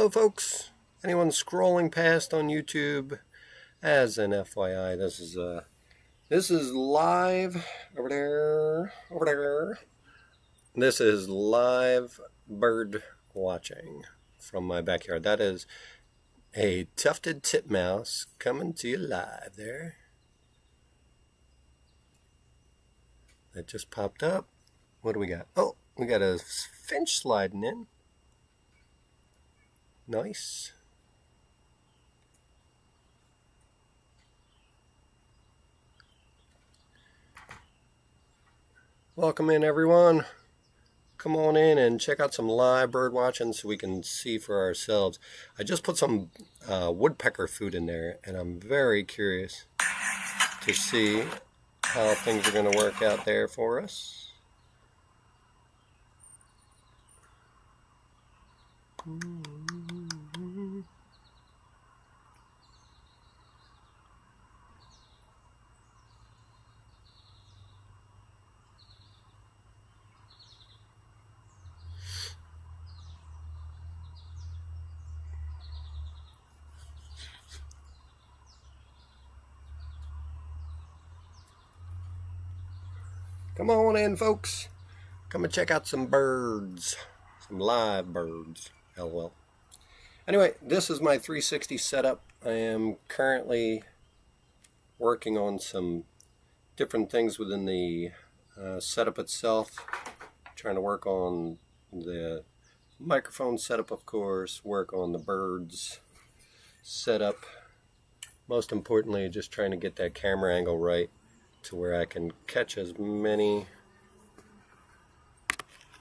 Hello folks, anyone scrolling past on YouTube, as an FYI, this is live over there. This is live bird watching from my backyard. That is a tufted titmouse coming to you live there. That just popped up. What do we got? Oh, we got a finch sliding in. Nice. Welcome in, everyone. Come on in and check out some live bird watching so we can see for ourselves. I just put some woodpecker food in there, and I'm very curious to see how things are going to work out there for us. Come on in, folks. Come and check out some birds. Some live birds. LOL. Anyway, this is my 360 setup. I am currently working on some different things within the setup itself. Trying to work on the microphone setup, of course. Work on the birds setup. Most importantly, just trying to get that camera angle right, to where I can catch as many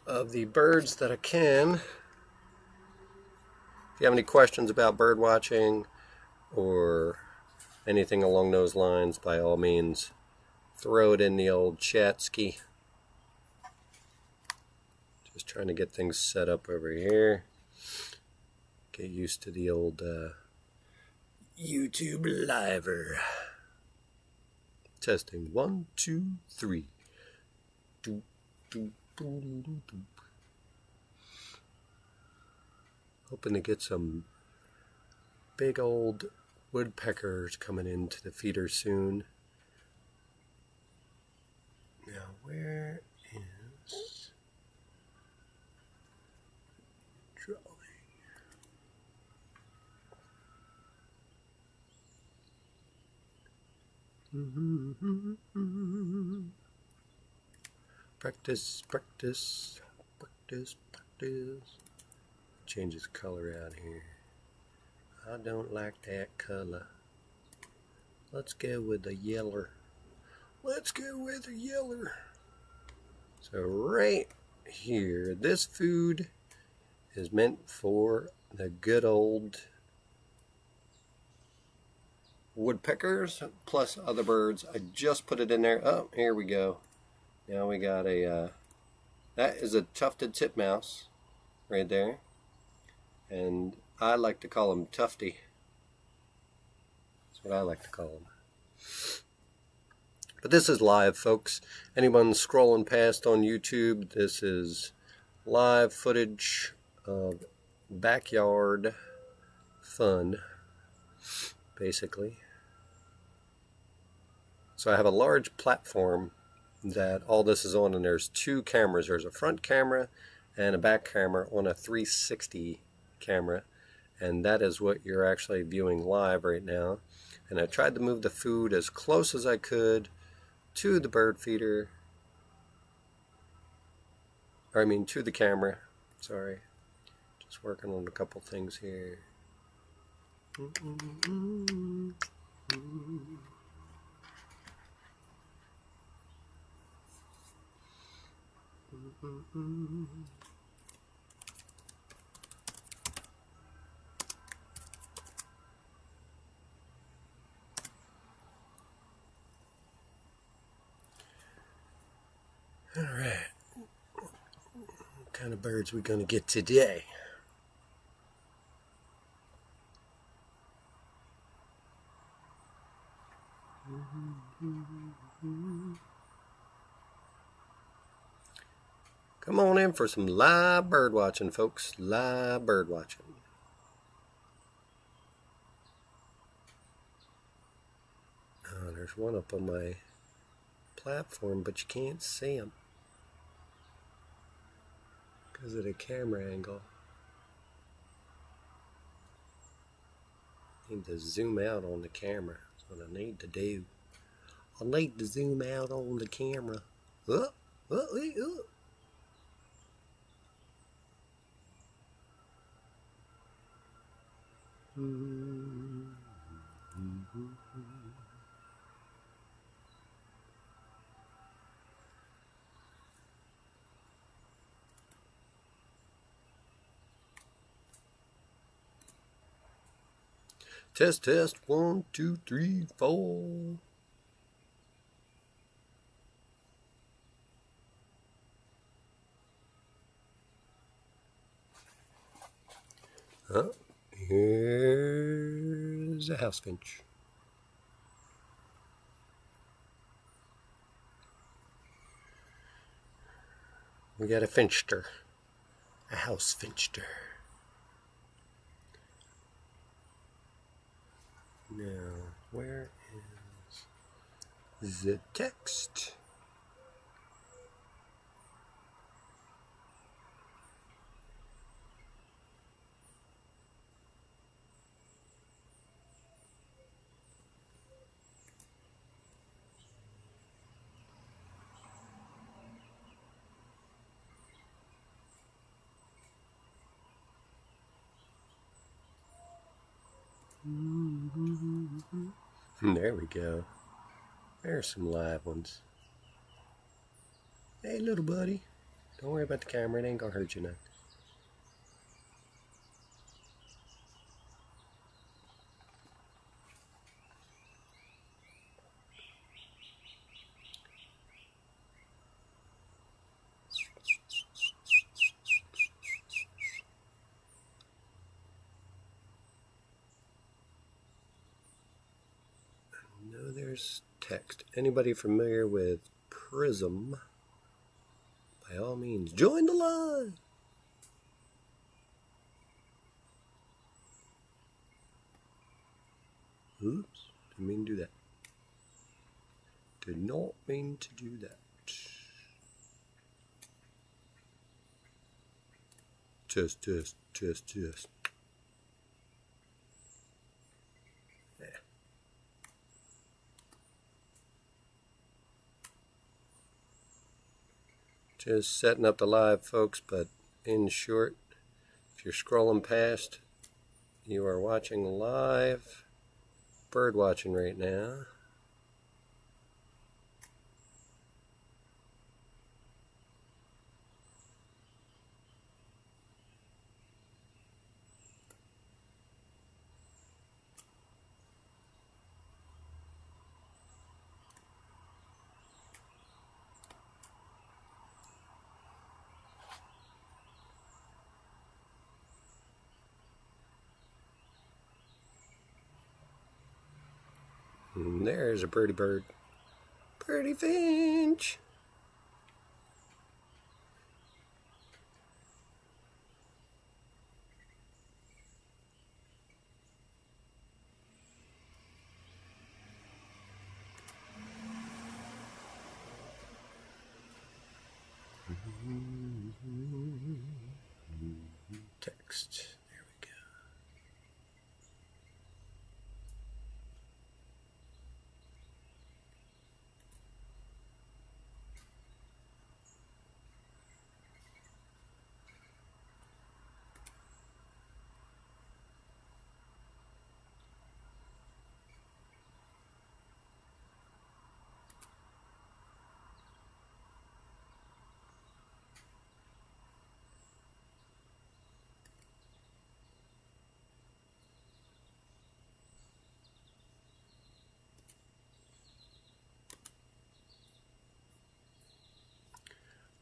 of the birds that I can. If you have any questions about bird watching or anything along those lines, by all means, throw it in the old chat ski. Just trying to get things set up over here. Get used to the old YouTube liver. Testing 1, 2, 3. Doop, doop, doop, doop, doop. Hoping to get some big old woodpeckers coming into the feeder soon. Now, where is drawing? Practice, practice, practice, practice. Changes color out here. I don't like that color. Let's go with the yeller. Let's go with the yeller. So right here, this food is meant for the good old woodpeckers plus other birds. I just put it in there. Oh, here we go. Now we got a that is a tufted titmouse right there, and I like to call him Tufty. That's what I like to call him. But this is live, folks. Anyone scrolling past on YouTube, this is live footage of backyard fun, basically. So I have a large platform that all this is on, and there's two cameras. There's a front camera and a back camera on a 360 camera, and that is what you're actually viewing live right now. And I tried to move the food as close as I could to the bird feeder, or I mean to the camera. Sorry, just working on a couple things here. All right, what kind of birds we gonna get today? Come on in for some live bird watching, folks. Live bird watching. There's one up on my platform, but you can't see them because of the camera angle. I need to zoom out on the camera. That's what I need to do. I need to zoom out on the camera. Test, test, 1, 2, 3, 4. Here's a house finch. We got a finchster, a house finchster. Now, where is the text? There we go. There's some live ones. Hey, little buddy. Don't worry about the camera. It ain't gonna hurt you none. No, there's text. Anybody familiar with Prism? By all means, join the line. Oops, didn't mean to do that. Did not mean to do that. Test, test, test, test. Yeah. Just setting up the live, folks, but in short, if you're scrolling past, you are watching live bird watching right now. And there's a birdie bird. Birdie finch. Text. There we go.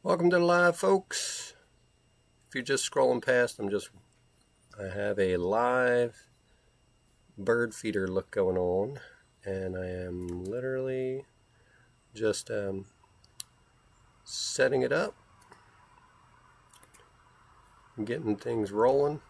Welcome to the live, folks. If you're just scrolling past, I have a live bird feeder look going on, and I am literally just setting it up, getting things rolling.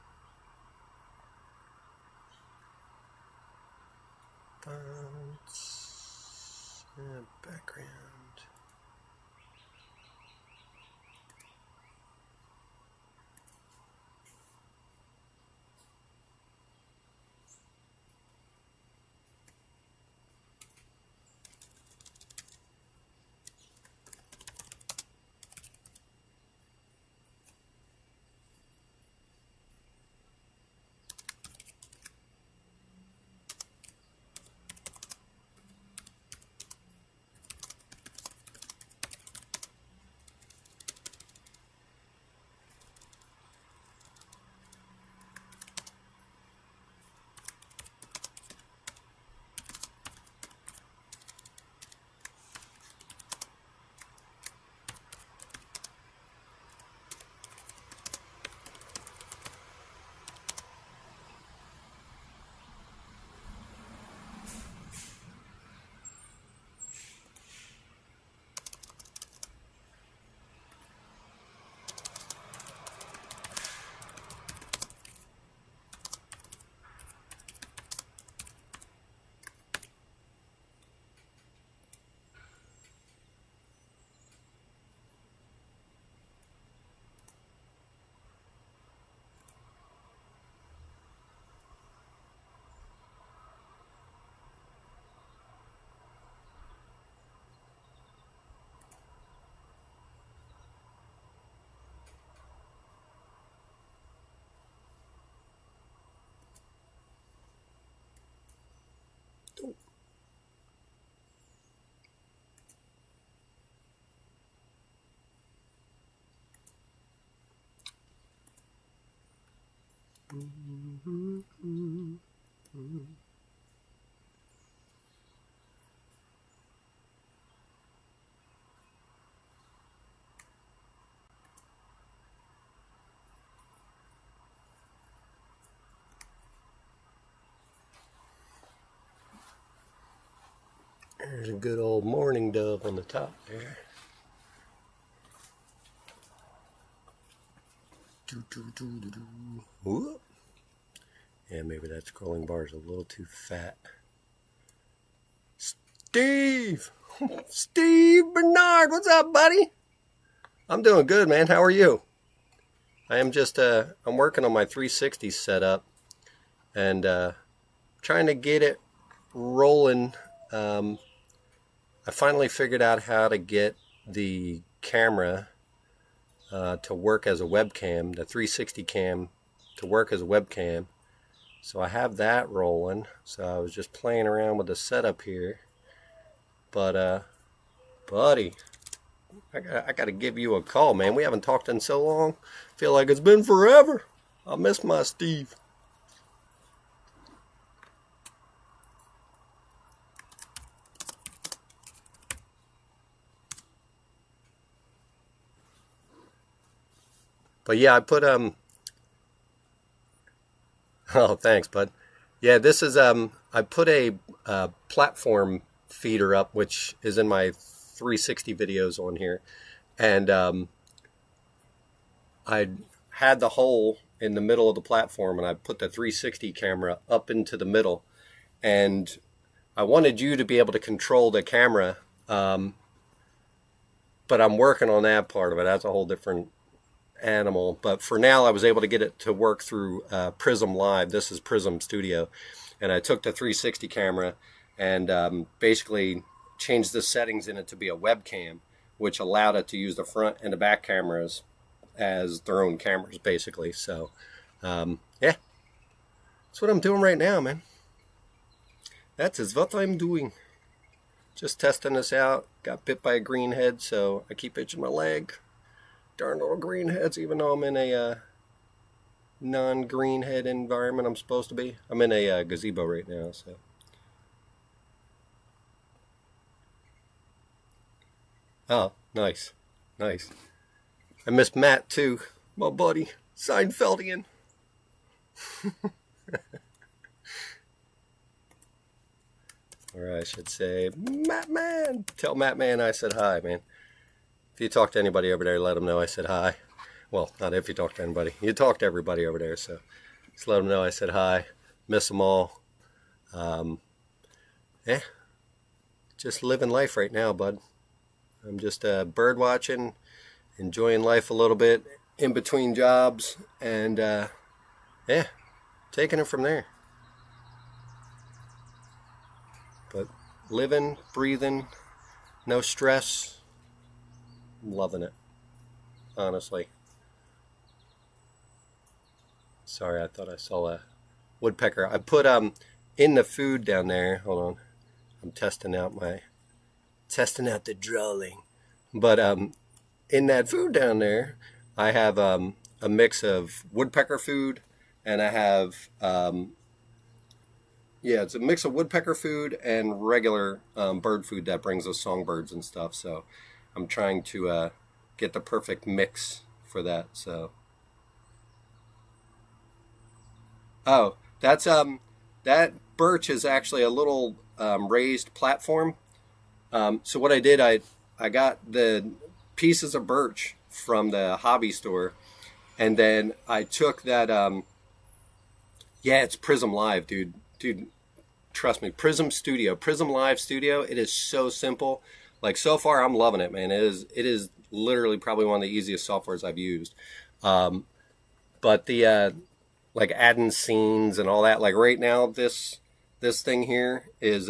There's a good old mourning dove on the top there. Whoop. Yeah, maybe that scrolling bar is a little too fat. Steve! Steve Bernard, what's up, buddy? I'm doing good, man. How are you? I am just, I'm working on my 360's setup and trying to get it rolling. I finally figured out how to get the camera to work as a webcam, the 360 cam to work as a webcam. So I have that rolling. So I was just playing around with the setup here. But, buddy, I got to give you a call, man. We haven't talked in so long. Feel like it's been forever. I miss my Steve. But yeah, I put oh, thanks, bud. Yeah, this is I put a platform feeder up, which is in my 360 videos on here, and I had the hole in the middle of the platform, and I put the 360 camera up into the middle, and I wanted you to be able to control the camera, but I'm working on that part of it. That's a whole different animal, but for now I was able to get it to work through Prism Live. This is Prism Studio, and I took the 360 camera and basically changed the settings in it to be a webcam, which allowed it to use the front and the back cameras as their own cameras, basically. So yeah, that's what I'm doing right now, man. That is what I'm doing. Just testing this out. Got bit by a greenhead, so I keep itching my leg. Darn little greenheads, even though I'm in a non-greenhead environment I'm supposed to be. I'm in a gazebo right now, so. Oh, nice. Nice. I miss Matt, too. My buddy. Seinfeldian. Or I should say, Matt Man. Tell Matt Man I said hi, man. If you talk to anybody over there, let them know I said hi. Well, not if you talk to anybody. You talk to everybody over there, so just let them know I said hi. Miss them all. Yeah, just living life right now, bud. I'm just bird watching, enjoying life a little bit in between jobs, and yeah, taking it from there. But living, breathing, no stress. I'm loving it, honestly. Sorry, I thought I saw a woodpecker. I put in the food down there. Hold on, I'm testing out the drawing. But in that food down there, I have a mix of woodpecker food, and I have yeah, it's a mix of woodpecker food and regular bird food that brings us songbirds and stuff. So I'm trying to get the perfect mix for that. So, oh, that's that birch is actually a little raised platform. So what I did, I got the pieces of birch from the hobby store, and then I took that. Yeah, it's Prism Live, dude. Trust me, Prism Live Studio. It is so simple. Like, so far, I'm loving it, man. It is literally probably one of the easiest softwares I've used. But the like adding scenes and all that. Like right now, this thing here is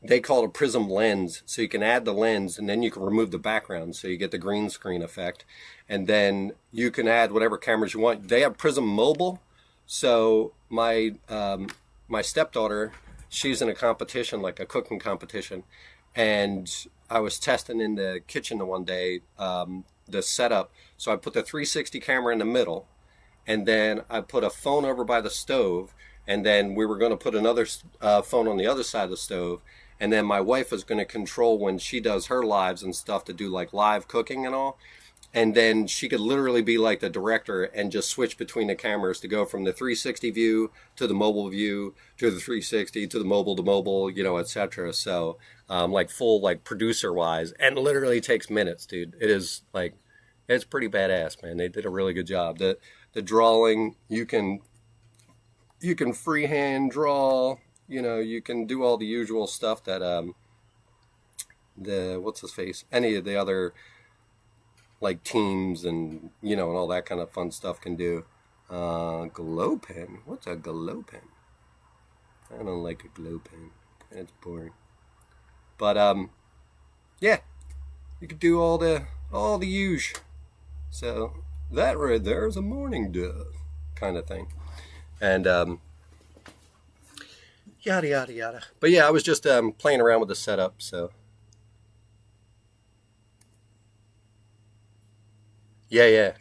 they call it a Prism lens. So you can add the lens, and then you can remove the background, so you get the green screen effect. And then you can add whatever cameras you want. They have Prism Mobile. So my stepdaughter, she's in a competition, like a cooking competition, and I was testing in the kitchen the one day the setup. So I put the 360 camera in the middle, and then I put a phone over by the stove, and then we were going to put another phone on the other side of the stove, and then my wife was going to control when she does her lives and stuff to do like live cooking and all. And then she could literally be like the director and just switch between the cameras to go from the 360 view to the mobile view to the 360 to the mobile, you know, etc. So like full like producer wise, and literally takes minutes, dude. It is like, it's pretty badass, man. They did a really good job. The drawing, you can freehand draw, you know, you can do all the usual stuff that what's his face, any of the other like teams and, you know, and all that kind of fun stuff can do. Glow pen? What's a glow pen? I don't like a glow pen. It's boring. But yeah, you could do all the usual. So that right there is a morning dove kind of thing. And yada yada yada. But yeah, I was just playing around with the setup, so yeah.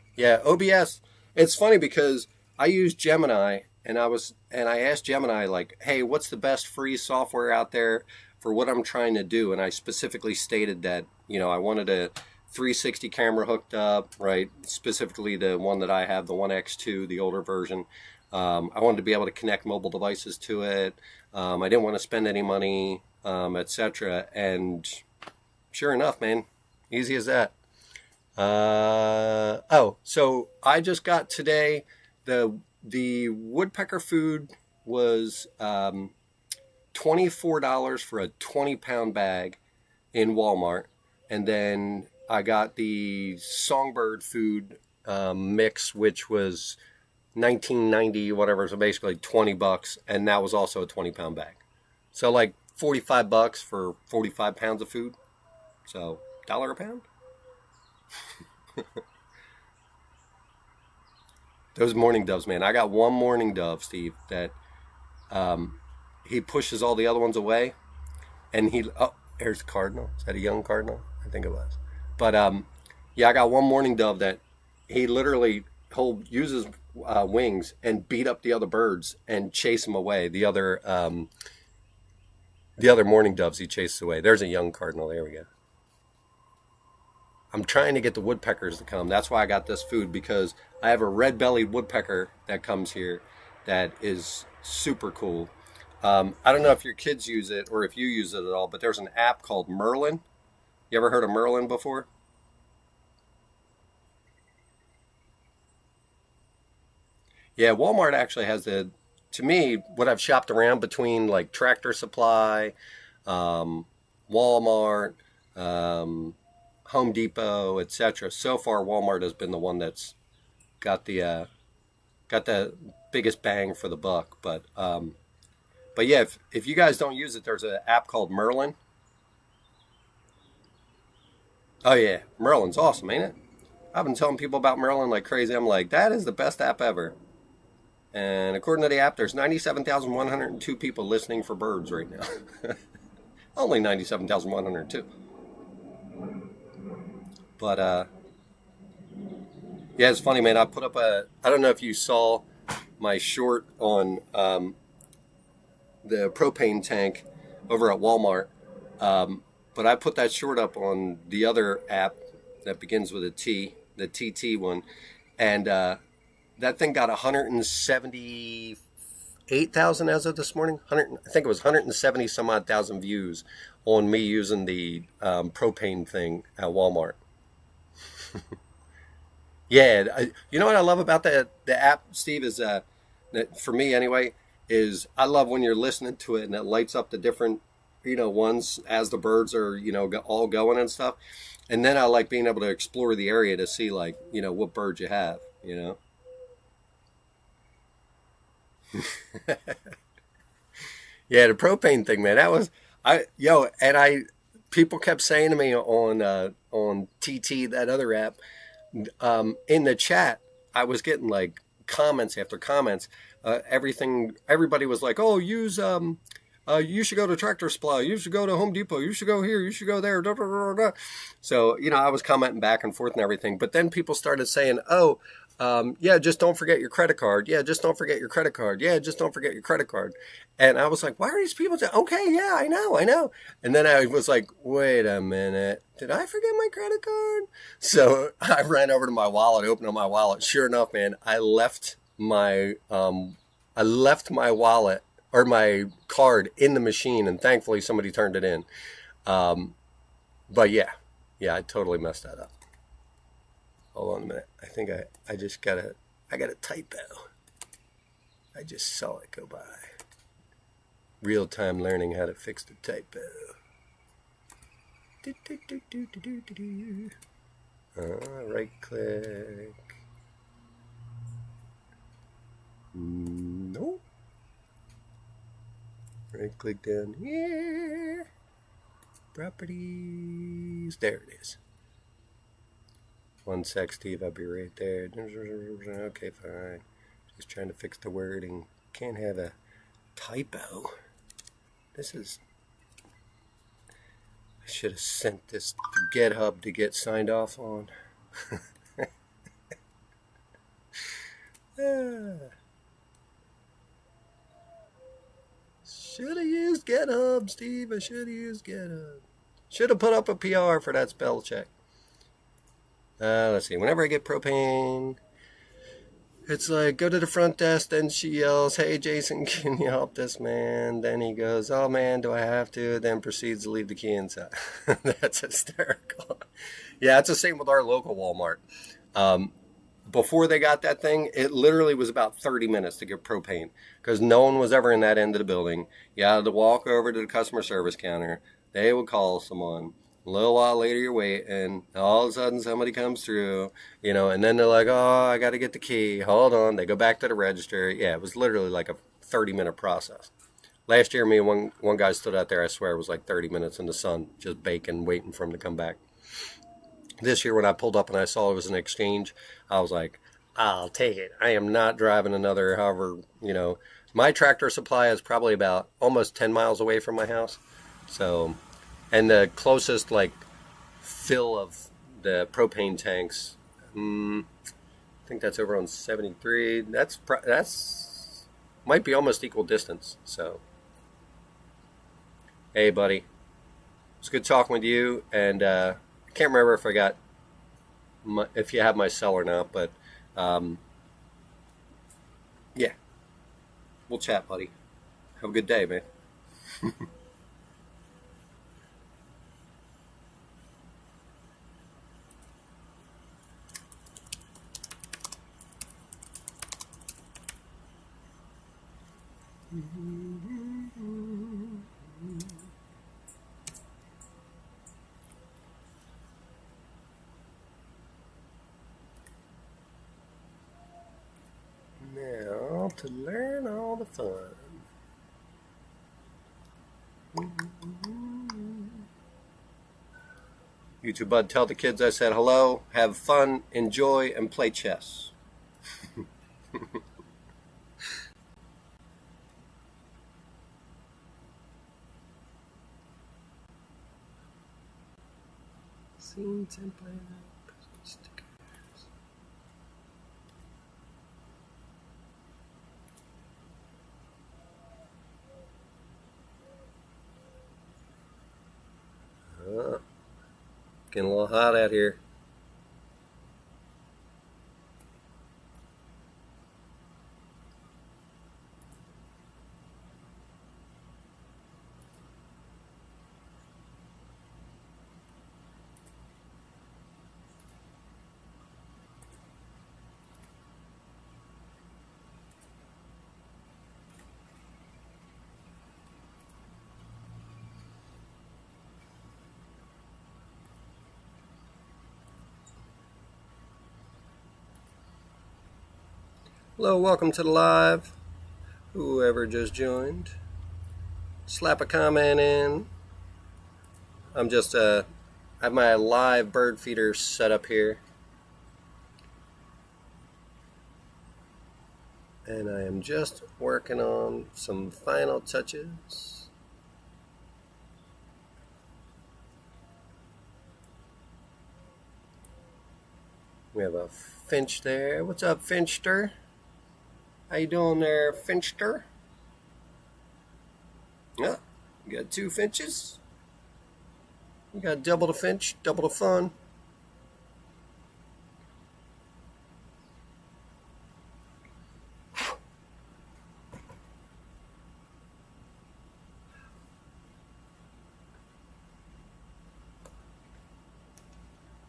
OBS. It's funny because I use Gemini, and I asked Gemini like, "Hey, what's the best free software out there for what I'm trying to do?" And I specifically stated that, you know, I wanted a 360 camera hooked up, right? Specifically the one that I have, the 1X2, the older version. I wanted to be able to connect mobile devices to it. I didn't want to spend any money, etc. And sure enough, man, easy as that. So I just got today, the woodpecker food was $24 for a 20-pound bag in Walmart. And then I got the songbird food mix, which was $19.90, whatever, so basically $20, and that was also a 20-pound bag. So like $45 for 45 pounds of food. So $1 a pound. Those mourning doves, man. I got one mourning dove, Steve, that he pushes all the other ones away, and there's a cardinal. Is that a young cardinal? I think it was. But yeah, I got one mourning dove that he literally uses wings and beat up the other birds and chase them away. The other mourning doves he chases away. There's a young cardinal. There we go. I'm trying to get the woodpeckers to come. That's why I got this food, because I have a red-bellied woodpecker that comes here that is super cool. I don't know if your kids use it or if you use it at all, but there's an app called Merlin. You ever heard of Merlin before? Yeah, Walmart actually has to me, what I've shopped around between like Tractor Supply, Walmart, Home Depot, etc. So far, Walmart has been the one that's got the biggest bang for the buck. But yeah, if you guys don't use it, there's an app called Merlin. Oh yeah, Merlin's awesome, ain't it? I've been telling people about Merlin like crazy. I'm like, that is the best app ever. And according to the app, there's 97,102 people listening for birds right now. Only 97,102. But yeah, it's funny, man. I put up I don't know if you saw my short on the propane tank over at Walmart. But I put that short up on the other app that begins with a T, the TT one. And that thing got 178,000 as of this morning. I think it was 170 some odd thousand views on me using the propane thing at Walmart. Yeah, you know what I love about the app, Steve, is that for me anyway, is I love when you're listening to it and it lights up the different, you know, ones as the birds are, you know, all going and stuff. And then I like being able to explore the area to see, like, you know, what birds you have, you know. Yeah, the propane thing, man, that was people kept saying to me on TT, that other app, in the chat, I was getting like comments after comments. Everybody was like, oh, use You should go to Tractor Supply. You should go to Home Depot. You should go here. You should go there. Da, da, da, da. So, I was commenting back and forth and everything. But then people started saying, oh, yeah, just don't forget your credit card. Yeah, just don't forget your credit card. Yeah, just don't forget your credit card. And I was like, why are these people saying, okay, yeah, I know. And then I was like, wait a minute. Did I forget my credit card? So I ran over to my wallet, opened up my wallet. Sure enough, man, I left my wallet or my card in the machine, and thankfully somebody turned it in. But yeah, I totally messed that up. Hold on a minute. I think I just got a typo. I just saw it go by. Real time learning how to fix the typo. Right click. Nope. Right click down here. Properties. There it is. 1 sec, Steve. I'll be right there. Okay, fine. Just trying to fix the wording. Can't have a typo. I should have sent this to GitHub to get signed off on. Should have used GitHub, Steve. I should have used GitHub. Should have put up a PR for that spell check. Let's see. Whenever I get propane, it's like, go to the front desk. Then she yells, hey, Jason, can you help this man? Then he goes, oh, man, do I have to? Then proceeds to leave the key inside. That's hysterical. Yeah, it's the same with our local Walmart. Before they got that thing, it literally was about 30 minutes to get propane because no one was ever in that end of the building. You had to walk over to the customer service counter. They would call someone. A little while later, you're waiting. All of a sudden, somebody comes through, and then they're like, oh, I got to get the key. Hold on. They go back to the register. Yeah, it was literally like a 30-minute process. Last year, me and one guy stood out there, I swear it was like 30 minutes in the sun, just baking, waiting for him to come back. This year, when I pulled up and I saw it was an exchange, I was like, I'll take it. I am not driving another, however, my Tractor Supply is probably about almost 10 miles away from my house. So, and the closest, fill of the propane tanks, I think that's over on 73. That's might be almost equal distance. So, hey, buddy. It's good talking with you, and I can't remember if I got if you have my cell or not, but yeah, we'll chat, buddy. Have a good day, man. Now to learn all the fun. YouTube bud, tell the kids I said hello, have fun, enjoy, and play chess. Scene template. Getting a little hot out here. Hello, welcome to the live. Whoever just joined, slap a comment in. I'm just I have my live bird feeder set up here, and I am just working on some final touches. We have a finch there. What's up, Finchster? How you doing there, Finchster? Yeah, you got 2 finches. You got double the finch, double the fun.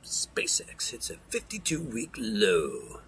SpaceX hits a 52-week low.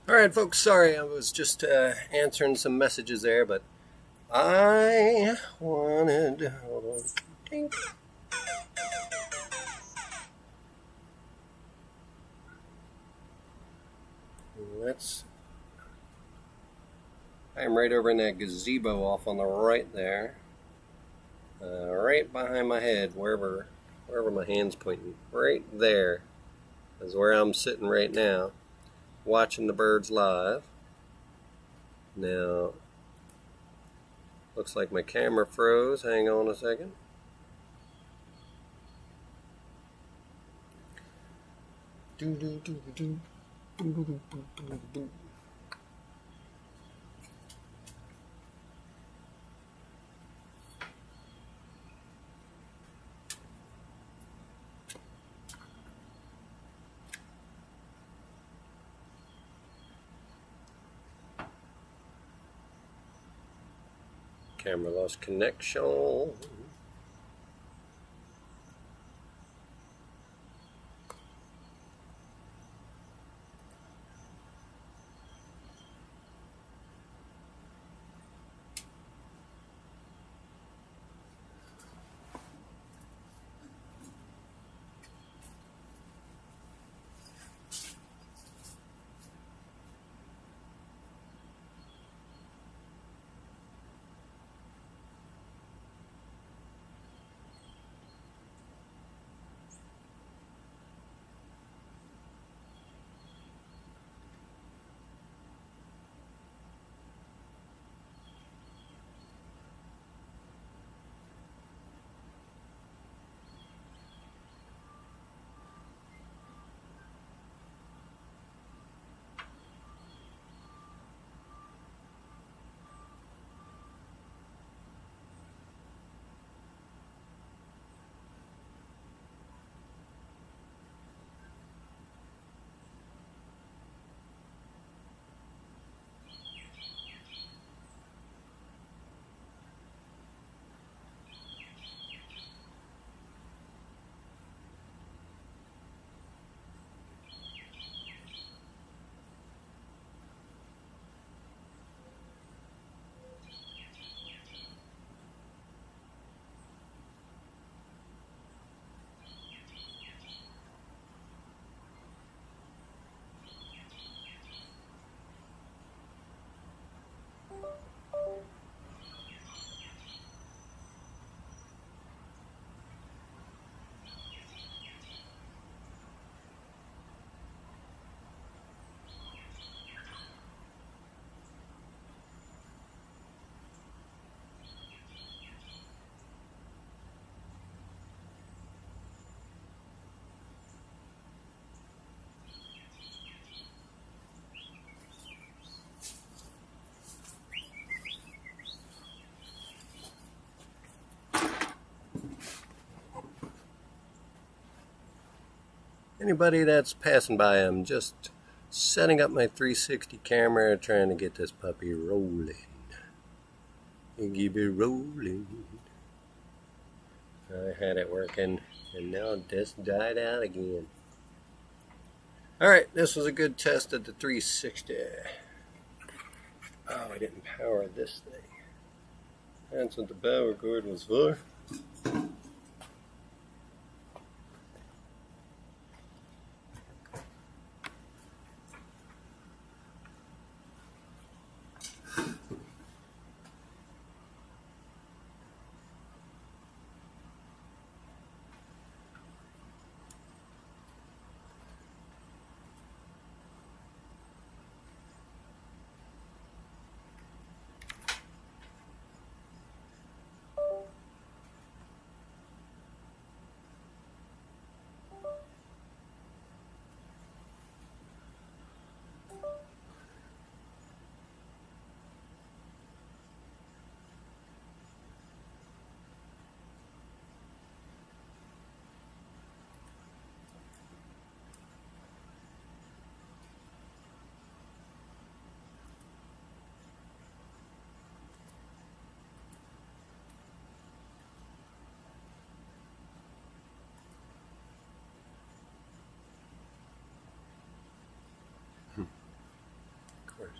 All right, folks, sorry, I was just answering some messages there, but I wanted... Hold on. Ding. I'm right over in that gazebo off on the right there. Right behind my head, wherever my hand's pointing. Right there is where I'm sitting right now, watching the birds live. Now, looks like my camera froze. Hang on a second. Camera lost connection. Anybody that's passing by, I'm just setting up my 360 camera, trying to get this puppy rolling. And keep it rolling. I had it working, and now it just died out again. Alright, this was a good test of the 360. Oh, I didn't power this thing. That's what the power cord was for. Of course.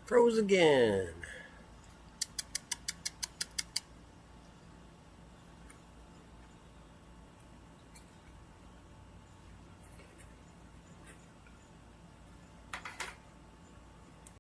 Froze again.